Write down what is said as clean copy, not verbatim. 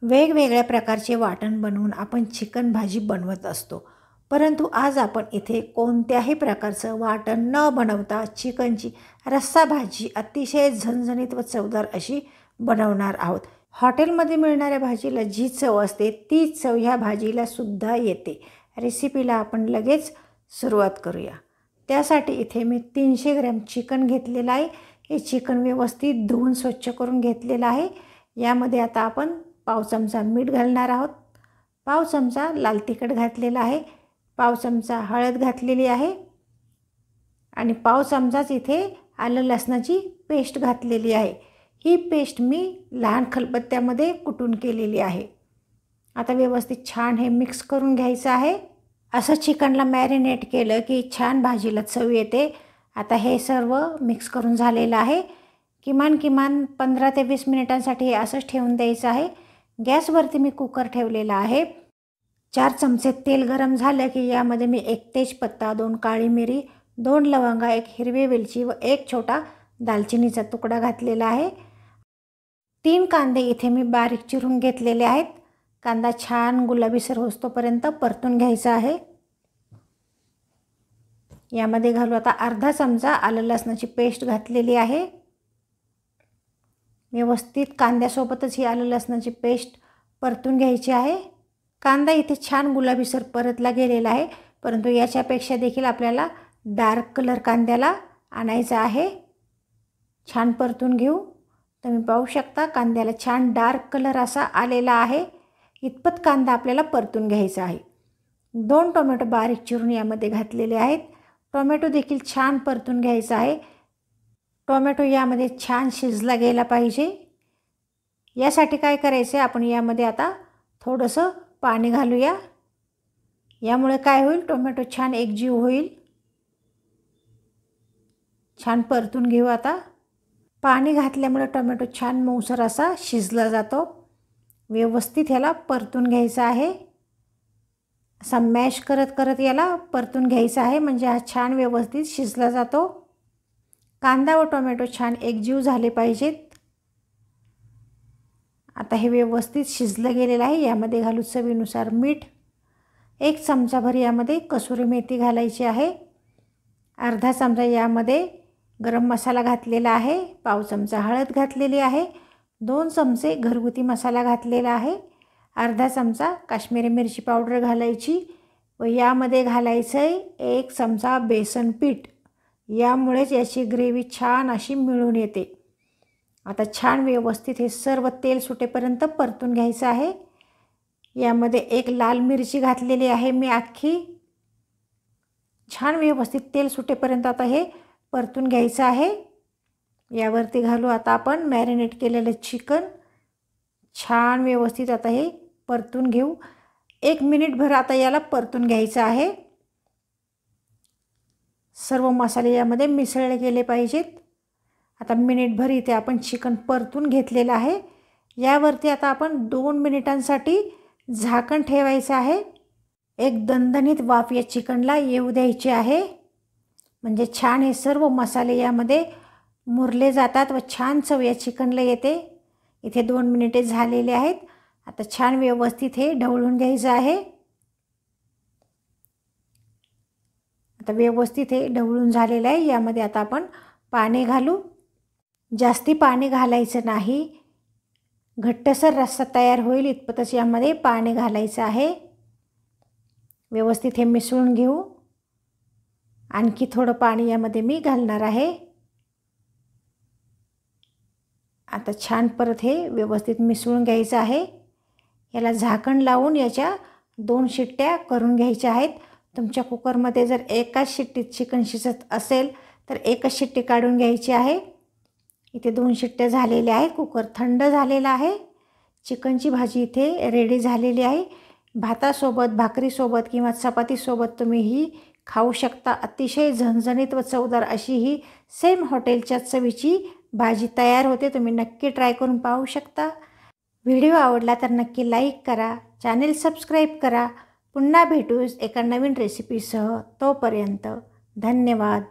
वेगवेगळ्या प्रकारचे वाटण बनवून आपण चिकन भाजी बनवत असतो, परंतु आज आपण इथे कोणत्याही प्रकारचं वाटण न बनवता चिकनची रस्सा भाजी अतिशय झणझणीत व चवदार अशी बनवणार आहोत. हॉटेलमध्ये मिळणाऱ्या भाजीला जी चव असते तीच चव ह्या भाजीला सुद्धा येते. रेसिपीला आपण लगेच सुरुवात करूया. त्यासाठी इथे मी 300 ग्रॅम चिकन घेतलेलं आहे. हे चिकन व्यवस्थित धुवून स्वच्छ करून घेतलेलं आहे. यामध्ये आता आपण पाव चमचा मीठ घालणार आहोत, पाव चमचा लाल तिखट घातलेला आहे, पाव चमचा हळद घातलेली आहे आणि पाव चमचाच इथे आलं लसणाची पेस्ट घातलेली आहे. ही पेस्ट मी लहान खलबत्त्यामध्ये कुटून केलेली आहे. आता व्यवस्थित छान हे मिक्स करून घ्यायचं आहे. असं चिकनला मॅरिनेट केलं की छान भाजीला चव येते. आता हे सर्व मिक्स करून झालेलं आहे. किमान 15 ते 20 मिनिटांसाठी हे असंच ठेवून द्यायचं आहे. गॅसवरती मी कुकर ठेवलेला आहे. 4 चमचे तेल गरम झालं की यामध्ये मी 1 तेजपत्ता, 2 काळी मिरी, 2 लवंगा, 1 हिरवी वेलची व 1 छोटा दालचिनीचा तुकडा घातलेला आहे. 3 कांदे इथे मी बारीक चिरून घेतलेले आहेत. कांदा छान गुलाबीसर होईस्तोपर्यंत परतून घ्यायचा आहे. यामध्ये घालू आता अर्धा चमचा आलं लसणाची पेस्ट घातलेली आहे. व्यवस्थित कांद्यासोबतच ही आलं लसणाची पेस्ट परतून घ्यायची आहे. कांदा इथे छान गुलाबीसर परतला गेलेला आहे, परंतु याच्यापेक्षा देखील आपल्याला डार्क कलर कांद्याला आणायचा आहे. छान परतून घेऊ. तुम्ही पाहू शकता कांद्याला छान डार्क कलर असा आलेला आहे. इतपत कांदा आपल्याला परतून घ्यायचा आहे. 2 टोमॅटो बारीक चिरून यामध्ये घातलेले आहेत. टोमॅटो देखील छान परतून घ्यायचा आहे. टोमॅटो यामध्ये छान शिजला गेला पाहिजे. यासाठी काय करायचं आहे, आपण यामध्ये आता थोडंसं पाणी घालूया. यामुळे काय होईल, टोमॅटो छान एकजीव होईल. छान परतून घेऊ. आता पाणी घातल्यामुळे टोमॅटो छान मऊसर असा शिजला जातो. व्यवस्थित ह्याला परतून घ्यायचं आहे. असा मॅश करत करत याला परतून घ्यायचं आहे, म्हणजे हा छान व्यवस्थित शिजला जातो. कांदा व टोमॅटो छान एकजीव झाले पाहिजेत. आता हे व्यवस्थित शिजलं गेलेलं आहे. यामध्ये घालू चवीनुसार मीठ, 1 चमचाभर यामध्ये कसुरी मेथी घालायची आहे. अर्धा चमचा यामध्ये गरम मसाला घातलेला आहे. पाव चमचा हळद घातलेली आहे. 2 चमचे घरगुती मसाला घातलेला आहे. अर्धा चमचा काश्मीरी मिरची पावडर घालायची व यामध्ये घालायचं आहे 1 चमचा बेसन पीठ. यामुळेच याची ग्रेव्ही छान अशी मिळून येते. आता छान व्यवस्थित हे सर्व तेल सुटेपर्यंत परतून घ्यायचं आहे. यामध्ये 1 लाल मिरची घातलेली आहे मी अख्खी. छान व्यवस्थित तेल सुटेपर्यंत आता हे परतून घ्यायचं आहे. यावरती घालू आता आपण मॅरिनेट केलेलं चिकन. छान व्यवस्थित आता हे परतून घेऊ. 1 मिनिटभर आता याला परतून घ्यायचं आहे. सर्व मसाले यामध्ये मिसळले गेले पाहिजेत. आता मिनिटभर इथे आपण चिकन परतून घेतलेलं आहे. यावरती आता आपण 2 मिनिटांसाठी झाकण ठेवायचं आहे. एक दणदणीत वाफ या चिकनला येऊ द्यायची आहे, म्हणजे छान हे सर्व मसाले यामध्ये मुरले जातात व छान चव या चिकनला येते. इथे 2 मिनिटे झालेले आहेत. आता छान व्यवस्थित हे ढवळून घ्यायचं आहे. आता व्यवस्थित हे ढवळून झालेलं आहे. यामध्ये आता आपण पाणी घालू. जास्ती पाणी घालायचं नाही. घट्टसर रस्सा तयार होईल इतपतच यामध्ये पाणी घालायचं आहे. व्यवस्थित हे मिसळून घेऊ. आणखी थोडं पाणी यामध्ये मी घालणार आहे. आता छान परत हे व्यवस्थित मिसळून घ्यायचं आहे. याला झाकण लावून याच्या 2 शिट्ट्या करून घ्यायच्या आहेत. तुमच्या कुकरमध्ये जर एकाच शिट्टीत चिकन शिजत असेल तर एकच शिट्टी काढून घ्यायची आहे. इथे 2 शिट्ट्या झालेल्या आहेत. कुकर थंड झालेला आहे. चिकनची भाजी इथे रेडी झालेली आहे. भातासोबत, भाकरीसोबत किंवा चपातीसोबत तुम्ही ही खाऊ शकता. अतिशय झणझणीत व चवदार अशी ही सेम हॉटेलच्या चवीची भाजी तयार होते. तुम्ही नक्की ट्राय करून पाहू शकता. व्हिडिओ आवडला तर नक्की लाईक करा, चॅनेल सबस्क्राईब करा. पुन्हा भेटूच एका नवीन रेसिपीसह. तोपर्यंत धन्यवाद.